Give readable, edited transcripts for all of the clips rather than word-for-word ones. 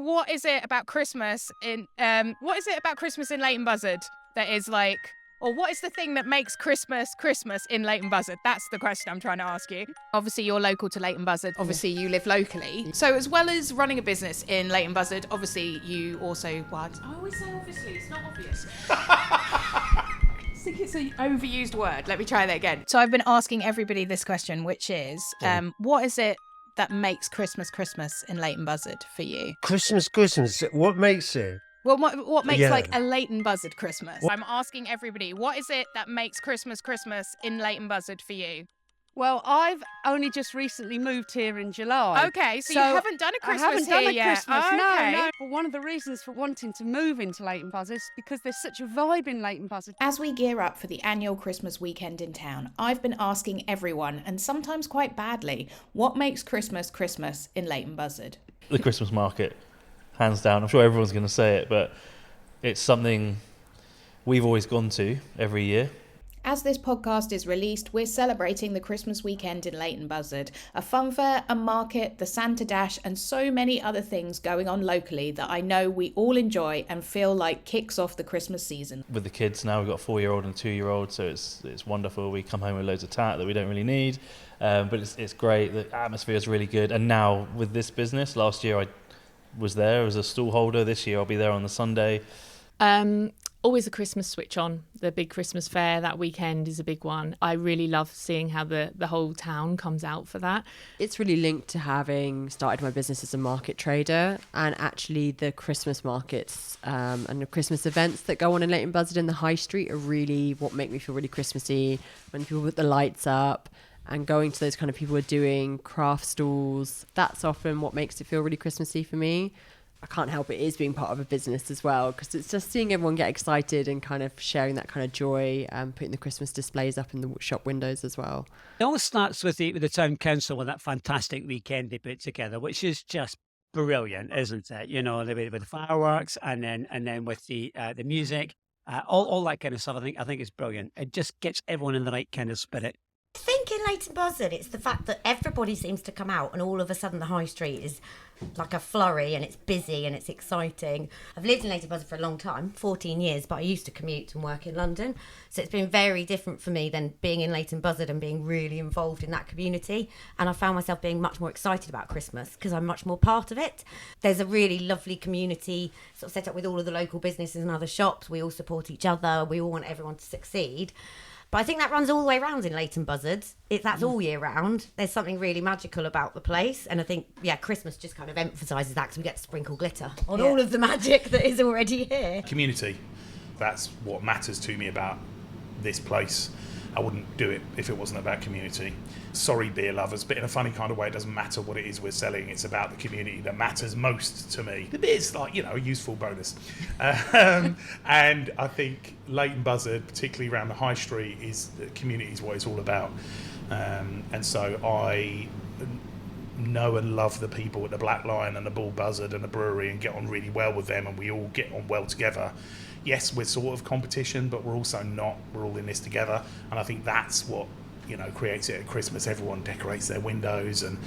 What is it about Christmas in Leighton Buzzard that is like, or what is the thing that makes Christmas Christmas in Leighton Buzzard? That's the question I'm trying to ask you. Obviously, you're local to Leighton Buzzard. Obviously, you live locally. So, as well as running a business in Leighton Buzzard, obviously, you also. Well, I always say obviously. It's not obvious. I think it's an overused word. Let me try that again. So, I've been asking everybody this question, which is, what is it that makes Christmas Christmas in Leighton Buzzard for you? Christmas. What makes it? Well, what makes like a Leighton Buzzard Christmas? I'm asking everybody, what is it that makes Christmas Christmas in Leighton Buzzard for you? Well, I've only just recently moved here in July. Okay, so you haven't done a Christmas I haven't done here a yet. Christmas, Okay. no. But one of the reasons for wanting to move into Leighton Buzzard is because there's such a vibe in Leighton Buzzard. As we gear up for the annual Christmas weekend in town, I've been asking everyone, and sometimes quite badly, what makes Christmas Christmas in Leighton Buzzard? The Christmas market, hands down. I'm sure everyone's going to say it, but it's something we've always gone to every year. As this podcast is released, we're celebrating the Christmas weekend in Leighton Buzzard. A fun fair, a market, the Santa Dash, and so many other things going on locally that I know we all enjoy and feel like kicks off the Christmas season. With the kids now, we've got a 4-year-old and a 2-year-old, so it's wonderful. We come home with loads of tat that we don't really need, but it's great. The atmosphere is really good. And now with this business, last year I was there as a stall holder. This year I'll be there on the Sunday. Always a Christmas switch on. The big Christmas fair that weekend is a big one. I really love seeing how the whole town comes out for that. It's really linked to having started my business as a market trader, and actually the Christmas markets and the Christmas events that go on in Leighton Buzzard in the high street are really what make me feel really Christmassy. When people put the lights up and going to those kind of people who are doing craft stalls, that's often what makes it feel really Christmassy for me. I can't help it is being part of a business as well, because it's just seeing everyone get excited and kind of sharing that kind of joy and putting the Christmas displays up in the shop windows as well. It all starts with the town council with that fantastic weekend they put together, which is just brilliant, isn't it? You know, with the fireworks and then with the music, all that kind of stuff. I think is brilliant. It just gets everyone in the right kind of spirit. I think in Leighton Buzzard, it's the fact that everybody seems to come out and all of a sudden the high street is like a flurry and it's busy and it's exciting. I've lived in Leighton Buzzard for a long time, 14 years, but I used to commute and work in London. So it's been very different for me than being in Leighton Buzzard and being really involved in that community. And I found myself being much more excited about Christmas because I'm much more part of it. There's a really lovely community sort of set up with all of the local businesses and other shops. We all support each other. We all want everyone to succeed. But I think that runs all the way around in Leighton Buzzard. That's all year round. There's something really magical about the place. And I think, Christmas just kind of emphasises that because we get to sprinkle glitter on all of the magic that is already here. Community. That's what matters to me about this place. I wouldn't do it if it wasn't about community. Sorry, beer lovers, but in a funny kind of way, it doesn't matter what it is we're selling. It's about the community that matters most to me. The beer's like, a useful bonus. And I think Leighton Buzzard, particularly around the high street, community is what it's all about. And so I know and love the people at the Black Lion and the Bull Buzzard and the brewery and get on really well with them, and we all get on well together. Yes, we're sort of competition, but we're also not. We're all in this together, and I think that's what creates it at Christmas. Everyone decorates their windows, and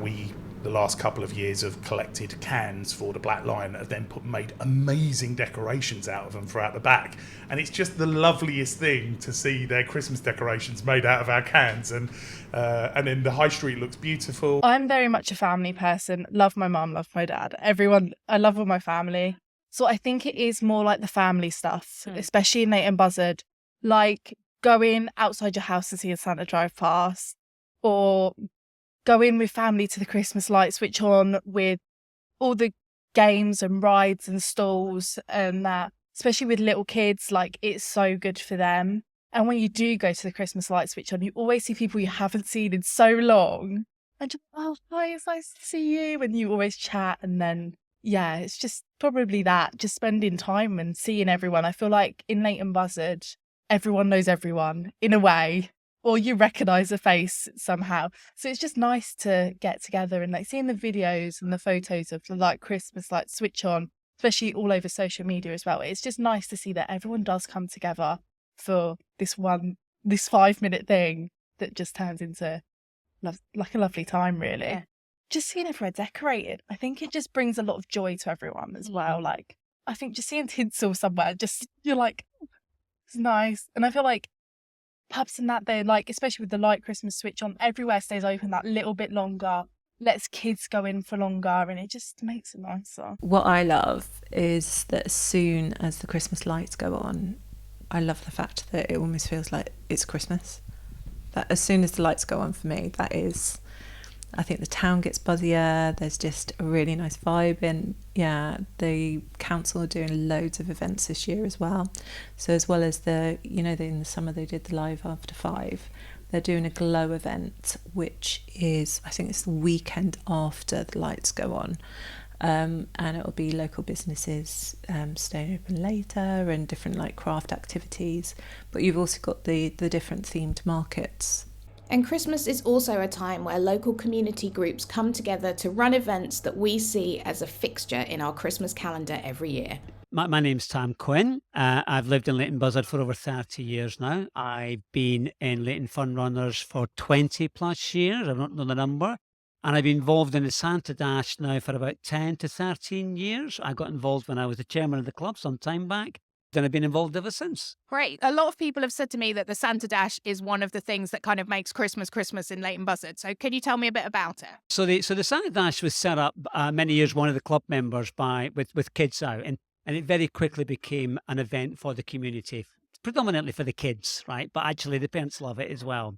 we the last couple of years have collected cans for the Black Lion that have then made amazing decorations out of them throughout the back, and it's just the loveliest thing to see their Christmas decorations made out of our cans, and then the high street looks beautiful. I'm very much a family person. Love my mum, love my dad, everyone. I love all my family. So I think it is more like the family stuff, especially in Leighton Buzzard, like going outside your house to see a Santa drive past, or going with family to the Christmas light switch on with all the games and rides and stalls and that, especially with little kids, like it's so good for them. And when you do go to the Christmas light switch on, you always see people you haven't seen in so long. And just, hi, it's nice to see you. And you always chat, and then it's just probably that, just spending time and seeing everyone. I feel like in Leighton Buzzard, everyone knows everyone in a way, or you recognise a face somehow. So it's just nice to get together and like seeing the videos and the photos of the like Christmas light switch on, especially all over social media as well. It's just nice to see that everyone does come together for this 5-minute thing that just turns into like a lovely time, really. just seeing everywhere decorated, I think it just brings a lot of joy to everyone as well. Like, I think just seeing tinsel somewhere, just, you're like, "Oh, it's nice." And I feel like pubs and that, they're like, especially with the light Christmas switch on, everywhere stays open that little bit longer, lets kids go in for longer, and it just makes it nicer. What I love is that as soon as the Christmas lights go on, I love the fact that it almost feels like it's Christmas. That as soon as the lights go on for me, that is, I think the town gets buzzier. There's just a really nice vibe, and yeah, the council are doing loads of events this year as well. So as well as in the summer they did the Live After 5, they're doing a glow event, which is, I think it's the weekend after the lights go on. And it'll be local businesses staying open later and different like craft activities. But you've also got the different themed markets. And Christmas is also a time where local community groups come together to run events that we see as a fixture in our Christmas calendar every year. My name's Tam Quinn. I've lived in Leighton Buzzard for over 30 years now. I've been in Leighton Fun Runners for 20 plus years. I don't know the number. And I've been involved in the Santa Dash now for about 10 to 13 years. I got involved when I was the chairman of the club some time back. Then I've been involved ever since. Great. A lot of people have said to me that the Santa Dash is one of the things that kind of makes Christmas Christmas in Leighton Buzzard. So can you tell me a bit about it? So the Santa Dash was set up many years, one of the club members with kids out. And it very quickly became an event for the community, predominantly for the kids, right? But actually the parents love it as well.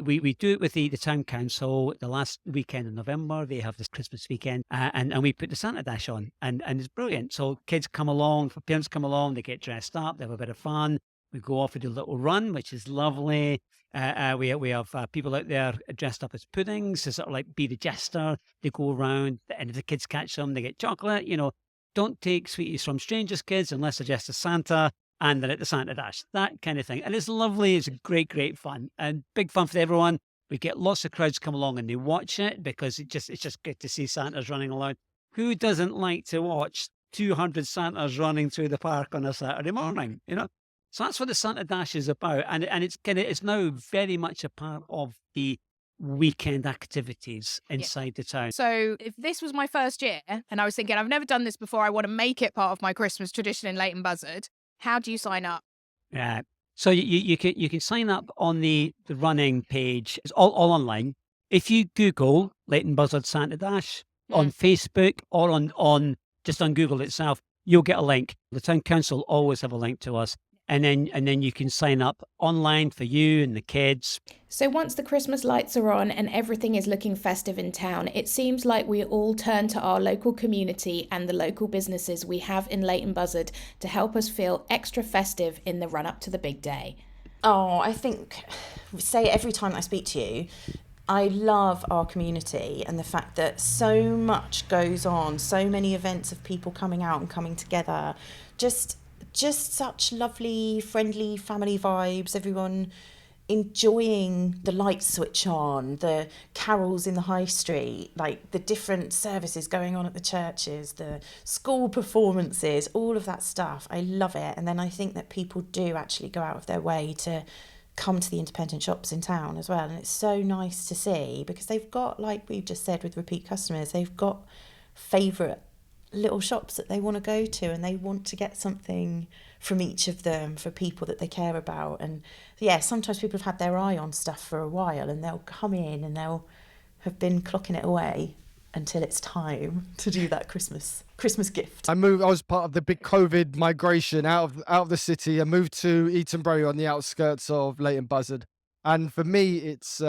We do it with the town council. The last weekend in November, they have this Christmas weekend, and we put the Santa Dash on, and it's brilliant. So kids come along, parents come along, they get dressed up, they have a bit of fun. We go off and do a little run, which is lovely. We have people out there dressed up as puddings to sort of like be the jester. They go around, and if the kids catch them, they get chocolate. Don't take sweeties from strangers, kids, unless they're dressed as Santa. And they're at the Santa Dash, that kind of thing. And it's lovely. It's great, great fun, and big fun for everyone. We get lots of crowds come along and they watch it because it's just good to see Santas running around. Who doesn't like to watch 200 Santas running through the park on a Saturday morning? So that's what the Santa Dash is about, and it's now very much a part of the weekend activities inside the town. So if this was my first year and I was thinking, I've never done this before, I want to make it part of my Christmas tradition in Leighton Buzzard, how do you sign up? Yeah. So you can sign up on the running page. It's all online. If you Google Leighton Buzzard Santa Dash on Facebook or on Google itself, you'll get a link. The town council always have a link to us. And then you can sign up online for you and the kids. So once the Christmas lights are on and everything is looking festive in town, it seems like we all turn to our local community and the local businesses we have in Leighton Buzzard to help us feel extra festive in the run-up to the big day. Oh, I think, say every time I speak to you, I love our community and the fact that so much goes on, so many events of people coming out and coming together, just such lovely, friendly family vibes, everyone enjoying the lights switch on, the carols in the high street, like the different services going on at the churches, the school performances, all of that stuff. I love it. And then I think that people do actually go out of their way to come to the independent shops in town as well. And it's so nice to see because they've got, like we've just said with repeat customers, they've got favourite little shops that they want to go to and they want to get something from each of them for people that they care about. And yeah, sometimes people have had their eye on stuff for a while and they'll come in and they'll have been clocking it away until it's time to do that Christmas gift. I was part of the big COVID migration out of the city. I moved to Eatonbury on the outskirts of Leighton Buzzard, and for me it's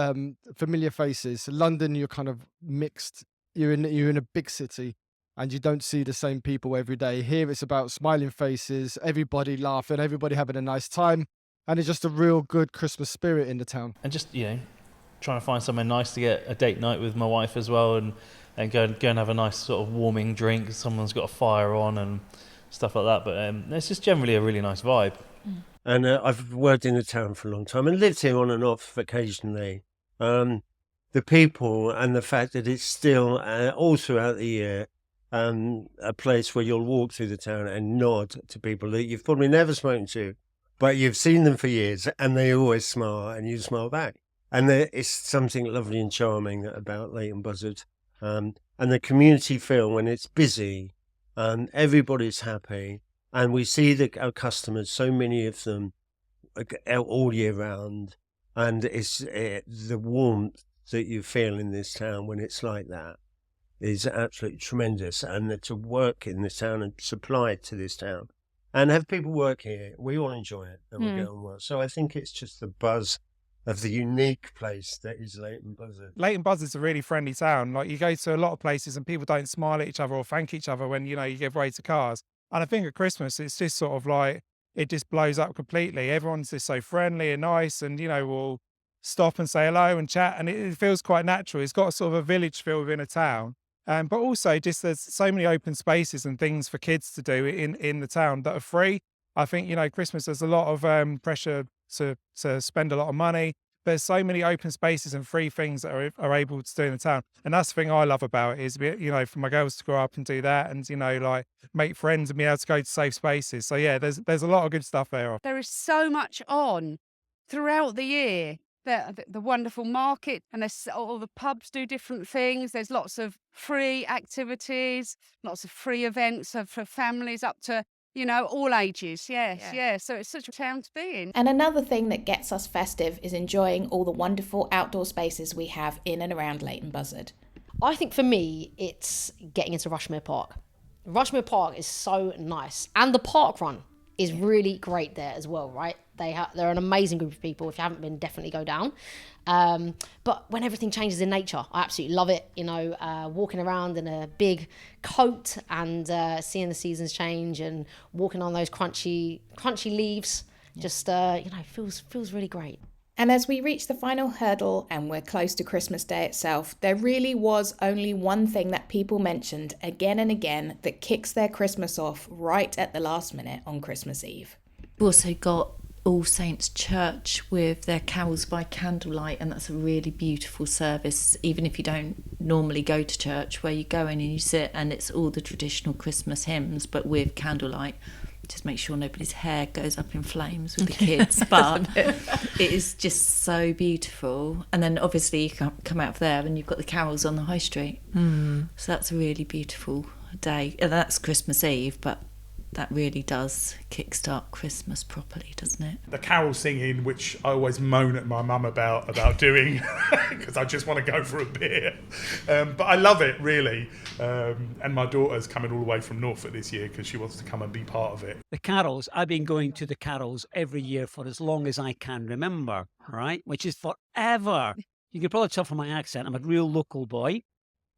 familiar faces. London, you're kind of mixed. You're in a big city and you don't see the same people every day. Here it's about smiling faces, everybody laughing, everybody having a nice time, and it's just a real good Christmas spirit in the town. And just, trying to find somewhere nice to get a date night with my wife as well, and go and have a nice sort of warming drink. Someone's got a fire on and stuff like that. But it's just generally a really nice vibe. And I've worked in the town for a long time and lived here on and off occasionally. The people and the fact that it's still all throughout the year a place where you'll walk through the town and nod to people that you've probably never spoken to, but you've seen them for years and they always smile and you smile back. And there is something lovely and charming about Leighton Buzzard. And the community feel when it's busy and everybody's happy, and we see our customers, so many of them all year round, and it's the warmth that you feel in this town when it's like that is absolutely tremendous. And to work in this town and supply to this town and have people work here, we all enjoy it and we get on well. So I think it's just the buzz of the unique place that is Leighton Buzzard. Leighton Buzzard's a really friendly town. Like, you go to a lot of places and people don't smile at each other or thank each other when, you give way to cars. And I think at Christmas, it's just sort of like, it just blows up completely. Everyone's just so friendly and nice and, will stop and say hello and chat. And it feels quite natural. It's got a sort of a village feel within a town. But also just there's so many open spaces and things for kids to do in the town that are free. I think, Christmas, there's a lot of pressure to spend a lot of money. There's so many open spaces and free things that are able to do in the town. And that's the thing I love about it is, for my girls to grow up and do that and, like make friends and be able to go to safe spaces. So yeah, there's a lot of good stuff there. There is so much on throughout the year. The wonderful market, and all the pubs do different things. There's lots of free activities, lots of free events for families up to, all ages. Yes. So it's such a town to be in. And another thing that gets us festive is enjoying all the wonderful outdoor spaces we have in and around Leighton Buzzard. I think for me, it's getting into Rushmere Park. Rushmere Park is so nice. And the park run is really great there as well, right? They're an amazing group of people. If you haven't been, definitely go down. But when everything changes in nature, I absolutely love it. Walking around in a big coat and seeing the seasons change and walking on those crunchy leaves, just feels really great. And as we reach the final hurdle and we're close to Christmas Day itself, there really was only one thing that people mentioned again and again that kicks their Christmas off right at the last minute on Christmas Eve. We've also got All Saints Church with their carols by candlelight, and that's a really beautiful service, even if you don't normally go to church, where you go in and you sit and it's all the traditional Christmas hymns but with candlelight. Just make sure nobody's hair goes up in flames with the kids, but it is just so beautiful. And then obviously you come out of there and you've got the carols on the high street. So that's a really beautiful day. And that's Christmas Eve, but that really does kickstart Christmas properly, doesn't it? The carol singing, which I always moan at my mum about doing, because I just want to go for a beer. But I love it, really. And my daughter's coming all the way from Norfolk this year because she wants to come and be part of it. The carols, I've been going to the carols every year for as long as I can remember, right? Which is forever. You can probably tell from my accent, I'm a real local boy,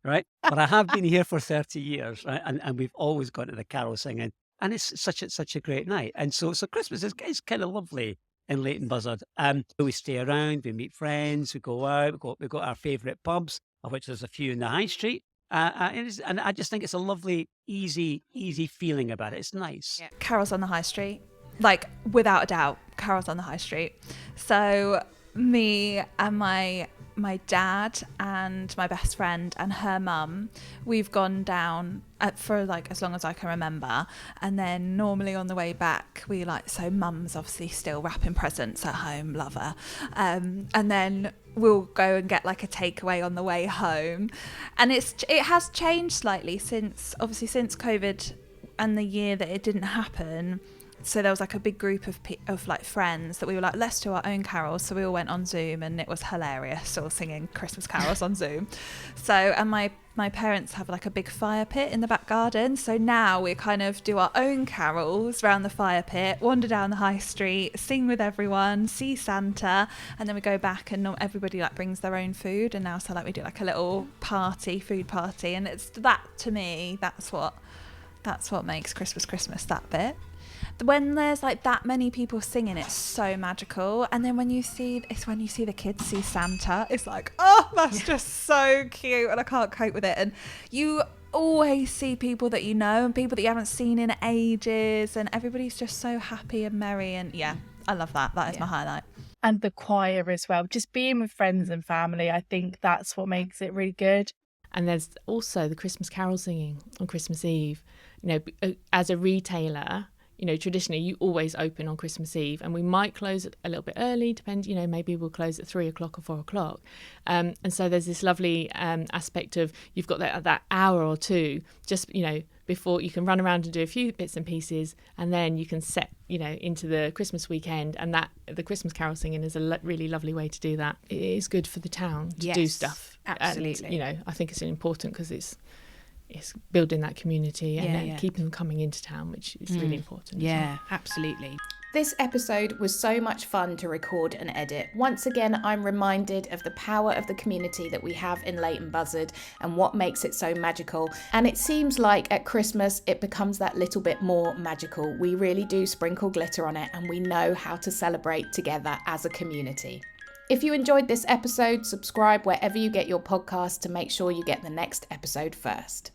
right? But I have been here for 30 years, right? And we've always gone to the carol singing. And it's such a great night. And so Christmas is kind of lovely in Leighton Buzzard. We stay around, we meet friends, we go out, we've got our favourite pubs, of which there's a few in the high street. And I just think it's a lovely, easy feeling about it. It's nice. Yeah. Carols on the high street, like without a doubt, carols on the high street. So me and my dad and my best friend and her mum, we've gone down for like as long as I can remember, and then normally on the way back so mum's obviously still wrapping presents at home, love her, and then we'll go and get like a takeaway on the way home. And it has changed slightly since COVID and the year that it didn't happen. So there was like a big group of like friends that we were like, let's do our own carols. So we all went on Zoom and it was hilarious, all singing Christmas carols on Zoom. So, and my parents have like a big fire pit in the back garden. So now we kind of do our own carols around the fire pit, wander down the high street, sing with everyone, see Santa, and then we go back and everybody like brings their own food. And now so like we do like a little food party. And it's that, to me, that's what makes Christmas, that bit. When there's like that many people singing, it's so magical. And then when you see the kids see Santa, it's like, oh, that's just so cute, and I can't cope with it. And you always see people that you know and people that you haven't seen in ages, and everybody's just so happy and merry. And yeah, I love that. That is my highlight. And the choir as well, just being with friends and family, I think that's what makes it really good. And there's also the Christmas carol singing on Christmas Eve. As a retailer, you know, traditionally you always open on Christmas Eve, and we might close a little bit early, you know, maybe we'll close at 3 o'clock or 4 o'clock. And so there's this lovely aspect of you've got that hour or two just, you know, before you can run around and do a few bits and pieces, and then you can set, you know, into the Christmas weekend. And that the Christmas carol singing is a really lovely way to do that. It is good for the town to do stuff. Absolutely. And, you know, I think it's important because it's building that community and then keeping them coming into town, which is really important. Yeah, absolutely. This episode was so much fun to record and edit. Once again, I'm reminded of the power of the community that we have in Leighton Buzzard and what makes it so magical. And it seems like at Christmas, it becomes that little bit more magical. We really do sprinkle glitter on it, and we know how to celebrate together as a community. If you enjoyed this episode, subscribe wherever you get your podcasts to make sure you get the next episode first.